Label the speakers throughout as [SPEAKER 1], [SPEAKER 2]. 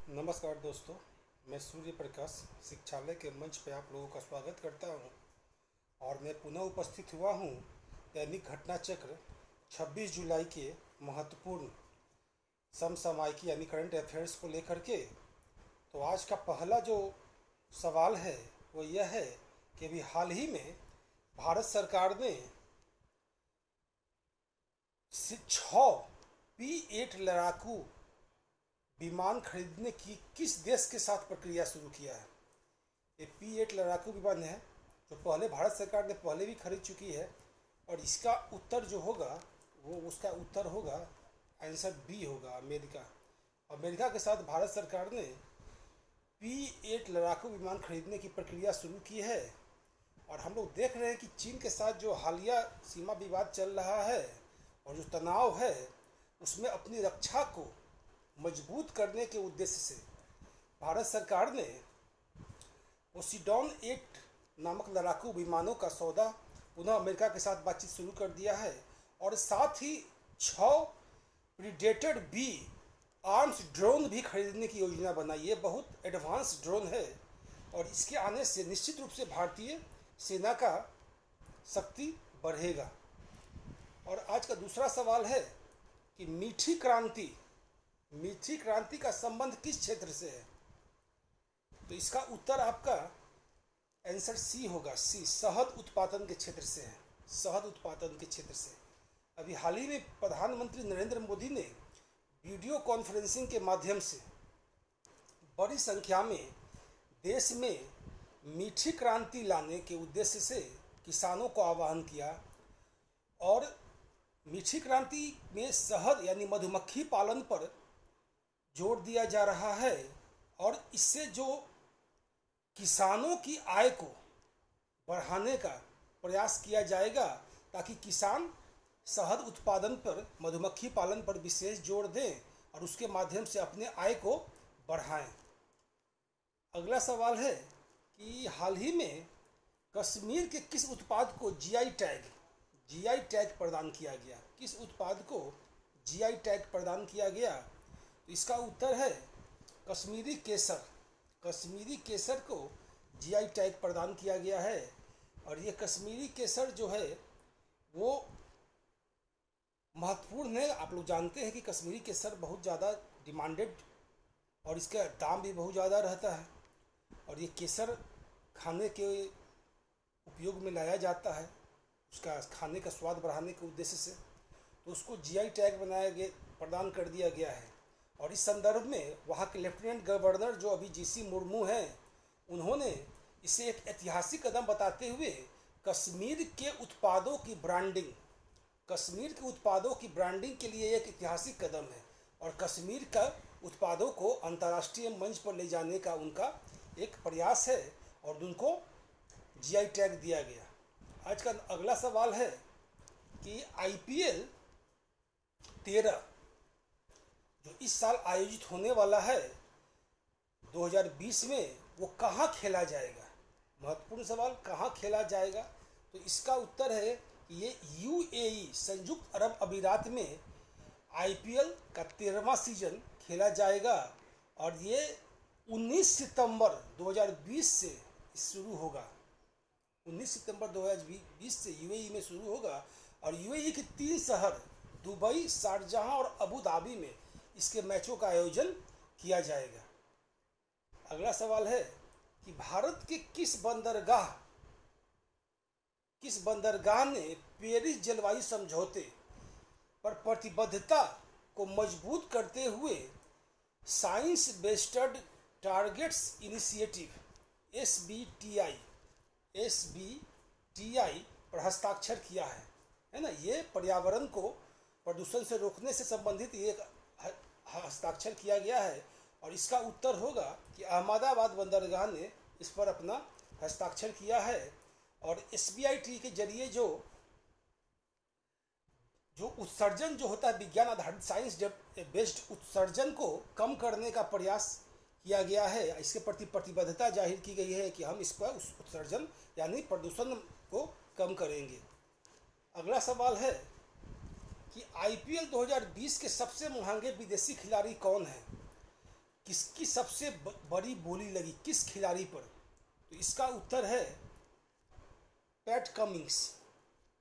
[SPEAKER 1] नमस्कार दोस्तों, मैं सूर्य प्रकाश शिक्षालय के मंच पर आप लोगों का स्वागत करता हूं और मैं पुनः उपस्थित हुआ हूं दैनिक घटना चक्र 26 जुलाई के महत्वपूर्ण समसामयिकी यानी करंट अफेयर्स को लेकर के। तो आज का पहला जो सवाल है वो यह है कि अभी हाल ही में भारत सरकार ने 6 P-8 लड़ाकू विमान खरीदने की किस देश के साथ प्रक्रिया शुरू किया है। ये P-8 लड़ाकू विमान है जो पहले भारत सरकार ने पहले भी खरीद चुकी है और इसका उत्तर जो होगा वो उसका उत्तर होगा आंसर बी होगा, अमेरिका। अमेरिका के साथ भारत सरकार ने P-8 लड़ाकू विमान खरीदने की प्रक्रिया शुरू की है और हम लोग देख रहे हैं कि चीन के साथ जो हालिया सीमा विवाद चल रहा है और जो तनाव है उसमें अपनी रक्षा को मजबूत करने के उद्देश्य से भारत सरकार ने पोसीडॉन 8 नामक लड़ाकू विमानों का सौदा पुनः अमेरिका के साथ बातचीत शुरू कर दिया है और साथ ही 6 प्रीडेटर बी आर्म्स ड्रोन भी खरीदने की योजना बनाई। ये बहुत एडवांस ड्रोन है और इसके आने से निश्चित रूप से भारतीय सेना का शक्ति बढ़ेगा। और आज का दूसरा सवाल है कि मीठी क्रांति का संबंध किस क्षेत्र से है। तो इसका उत्तर आपका आंसर सी होगा, सी, शहद उत्पादन के क्षेत्र से है। शहद उत्पादन के क्षेत्र से अभी हाल ही में प्रधानमंत्री नरेंद्र मोदी ने वीडियो कॉन्फ्रेंसिंग के माध्यम से बड़ी संख्या में देश में मीठी क्रांति लाने के उद्देश्य से किसानों को आह्वान किया और मीठी क्रांति में शहद यानी मधुमक्खी पालन पर जोर दिया जा रहा है और इससे जो किसानों की आय को बढ़ाने का प्रयास किया जाएगा ताकि किसान शहद उत्पादन पर, मधुमक्खी पालन पर विशेष जोर दें और उसके माध्यम से अपने आय को बढ़ाएं। अगला सवाल है कि हाल ही में कश्मीर के किस उत्पाद को जीआई टैग प्रदान किया गया। किस उत्पाद को जीआई टैग प्रदान किया गया। तो इसका उत्तर है कश्मीरी केसर। कश्मीरी केसर को जीआई टैग प्रदान किया गया है और ये कश्मीरी केसर जो है वो महत्वपूर्ण है। आप लोग जानते हैं कि कश्मीरी केसर बहुत ज़्यादा डिमांडेड और इसका दाम भी बहुत ज़्यादा रहता है और ये केसर खाने के उपयोग में लाया जाता है, उसका खाने का स्वाद बढ़ाने के उद्देश्य से। तो उसको जीआई टैग प्रदान कर दिया गया है और इस संदर्भ में वहाँ के लेफ्टिनेंट गवर्नर जो अभी जीसी मुर्मू हैं उन्होंने इसे एक ऐतिहासिक कदम बताते हुए कश्मीर के उत्पादों की ब्रांडिंग के लिए एक ऐतिहासिक कदम है और कश्मीर का उत्पादों को अंतर्राष्ट्रीय मंच पर ले जाने का उनका एक प्रयास है और उनको जीआई टैग दिया गया। आज का अगला सवाल है कि IPL 13 जो इस साल आयोजित होने वाला है 2020 में, वो कहाँ खेला जाएगा। महत्वपूर्ण सवाल, कहाँ खेला जाएगा। तो इसका उत्तर है कि ये UAE संयुक्त अरब अमीरात में IPL का 13वां सीजन खेला जाएगा और ये 19 सितंबर 2020 से शुरू होगा। 19 सितंबर 2020 से UAE में शुरू होगा और UAE के 3 शहर दुबई, शारजाह और अबू धाबी में इसके मैचों का आयोजन किया जाएगा। अगला सवाल है कि भारत के किस बंदरगाह ने पेरिस जलवायु समझौते पर प्रतिबद्धता को मजबूत करते हुए science based targets initiative SBTI पर हस्ताक्षर किया है ना। ये पर्यावरण को प्रदूषण से रोकने से संबंधित ये हस्ताक्षर किया गया है और इसका उत्तर होगा कि अहमदाबाद बंदरगाह ने इस पर अपना हस्ताक्षर किया है और SBIT के जरिए जो उत्सर्जन जो होता है, विज्ञान आधारित साइंस बेस्ड उत्सर्जन को कम करने का प्रयास किया गया है। इसके प्रति प्रतिबद्धता जाहिर की गई है कि हम इस पर उत्सर्जन यानी प्रदूषण को कम करेंगे। अगला सवाल है कि IPL 2020 के सबसे महंगे विदेशी खिलाड़ी कौन हैं। किसकी सबसे बड़ी बोली लगी किस खिलाड़ी पर? तो इसका उत्तर है पैट कमिंग्स।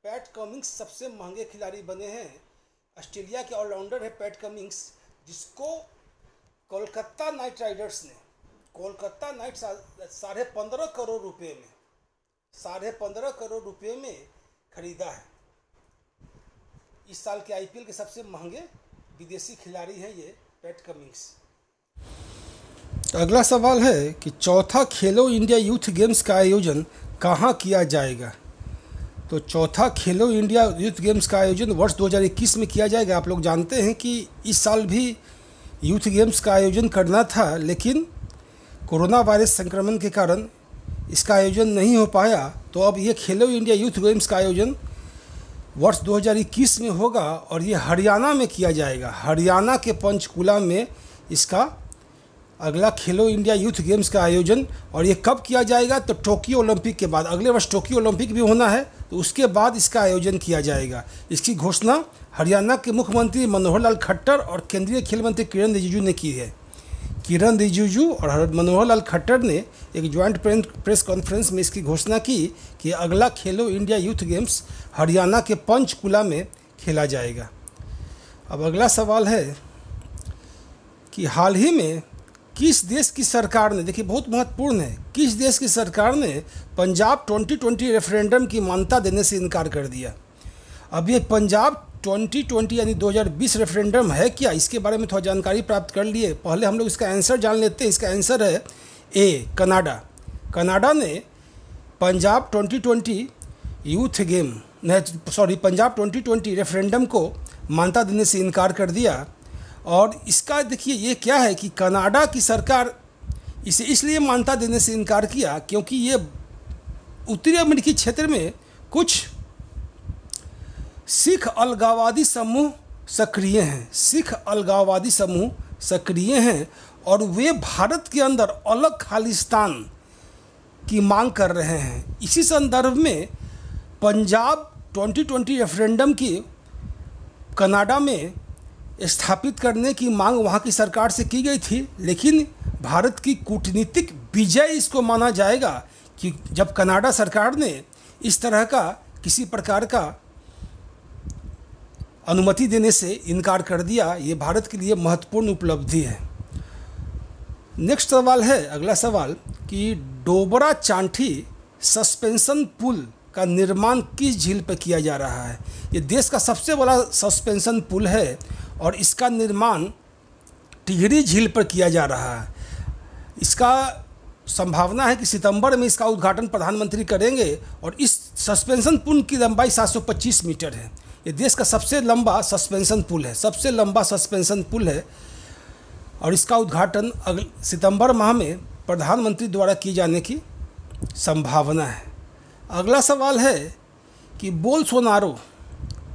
[SPEAKER 1] पैट कमिंग्स सबसे महंगे खिलाड़ी बने हैं। ऑस्ट्रेलिया के ऑलराउंडर है पैट कमिंग्स, जिसको कोलकाता नाइट राइडर्स ने कोलकाता नाइट 15.5 करोड़ रुपए में 15.5 करोड़ रुपए में खरीदा है। इस साल के आईपीएल के सबसे महंगे विदेशी खिलाड़ी हैं ये पैट कमिंग्स। अगला सवाल है कि चौथा खेलो इंडिया यूथ गेम्स का आयोजन कहाँ किया जाएगा? तो चौथा खेलो इंडिया यूथ गेम्स का आयोजन वर्ष 2021 में किया जाएगा। आप लोग जानते हैं कि इस साल भी यूथ गेम्स का आयोजन करना था, लेकिन कोरोना वायरस संक्रमण के कारण इसका आयोजन नहीं हो पाया। तो अब ये खेलो इंडिया यूथ गेम्स का आयोजन वर्ष 2021 में होगा और ये हरियाणा में किया जाएगा। हरियाणा के पंचकुला में इसका अगला खेलो इंडिया यूथ गेम्स का आयोजन। और ये कब किया जाएगा? तो टोक्यो ओलंपिक के बाद। अगले वर्ष टोक्यो ओलंपिक भी होना है, तो उसके बाद इसका आयोजन किया जाएगा। इसकी घोषणा हरियाणा के मुख्यमंत्री मनोहर लाल खट्टर और केंद्रीय खेल मंत्री किरण रिजिजू ने की है। किरण रिजिजू और मनोहर लाल खट्टर ने एक ज्वाइंट प्रेस कॉन्फ्रेंस में इसकी घोषणा की कि अगला खेलो इंडिया यूथ गेम्स हरियाणा के पंचकुला में खेला जाएगा। अब अगला सवाल है कि हाल ही में किस देश की सरकार ने, देखिए बहुत महत्वपूर्ण है, किस देश की सरकार ने पंजाब 2020 रेफरेंडम की मान्यता देने से इनकार कर दिया? अब ये पंजाब 2020 यानी 2020 रेफरेंडम है क्या, इसके बारे में थोड़ा जानकारी प्राप्त कर लिए। पहले हम लोग इसका आंसर जान लेते हैं। इसका आंसर है ए, कनाडा। कनाडा ने पंजाब 2020 पंजाब 2020 रेफरेंडम को मान्यता देने से इनकार कर दिया। और इसका देखिए ये क्या है कि कनाडा की सरकार इसे इसलिए मान्यता देने से इनकार किया क्योंकि ये उत्तरी अमेरिकी क्षेत्र में कुछ सिख अलगाववादी समूह सक्रिय हैं। सिख अलगाववादी समूह सक्रिय हैं और वे भारत के अंदर अलग खालिस्तान की मांग कर रहे हैं। इसी संदर्भ में पंजाब 2020 रेफरेंडम की कनाडा में स्थापित करने की मांग वहाँ की सरकार से की गई थी, लेकिन भारत की कूटनीतिक विजय इसको माना जाएगा कि जब कनाडा सरकार ने इस तरह का किसी प्रकार का अनुमति देने से इनकार कर दिया। ये भारत के लिए महत्वपूर्ण उपलब्धि है। नेक्स्ट सवाल है, अगला सवाल कि डोबरा चांठी सस्पेंशन पुल का निर्माण किस झील पर किया जा रहा है? ये देश का सबसे बड़ा सस्पेंशन पुल है और इसका निर्माण टिहरी झील पर किया जा रहा है। इसका संभावना है कि सितंबर में इसका उद्घाटन प्रधानमंत्री करेंगे और इस सस्पेंशन पुल की लंबाई 725 मीटर है। ये देश का सबसे लंबा सस्पेंशन पुल है, सबसे लंबा सस्पेंशन पुल है और इसका उद्घाटन सितंबर माह में प्रधानमंत्री द्वारा किए जाने की संभावना है। अगला सवाल है कि बोल्सोनारो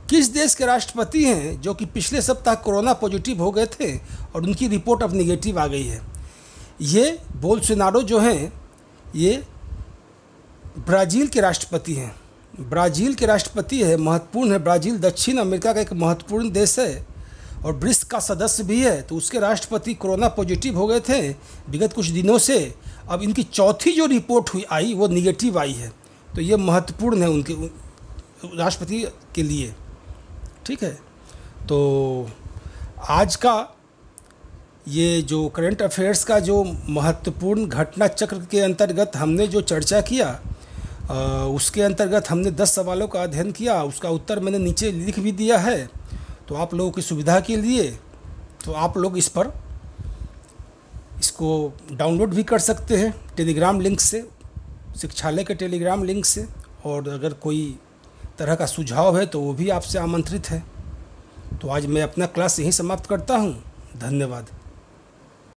[SPEAKER 1] किस देश के राष्ट्रपति हैं जो कि पिछले सप्ताह कोरोना पॉजिटिव हो गए थे और उनकी रिपोर्ट अब निगेटिव आ गई है? ये बोल्सोनारो जो हैं ये ब्राज़ील के राष्ट्रपति हैं। ब्राज़ील के राष्ट्रपति है, महत्वपूर्ण है। ब्राज़ील दक्षिण अमेरिका का एक महत्वपूर्ण देश है और ब्रिक्स का सदस्य भी है। तो उसके राष्ट्रपति कोरोना पॉजिटिव हो गए थे विगत कुछ दिनों से। अब इनकी चौथी जो रिपोर्ट आई वो निगेटिव आई है। तो ये महत्वपूर्ण है उनके राष्ट्रपति के लिए। ठीक है, तो आज का ये जो करंट अफेयर्स का जो महत्वपूर्ण घटना चक्र के अंतर्गत हमने जो चर्चा किया उसके अंतर्गत हमने 10 सवालों का अध्ययन किया। उसका उत्तर मैंने नीचे लिख भी दिया है, तो आप लोगों की सुविधा के लिए तो आप लोग इसको डाउनलोड भी कर सकते हैं टेलीग्राम लिंक से, शिक्षालय के टेलीग्राम लिंक से। और अगर कोई तरह का सुझाव है तो वो भी आपसे आमंत्रित है। तो आज मैं अपना क्लास यहीं समाप्त करता हूँ। धन्यवाद।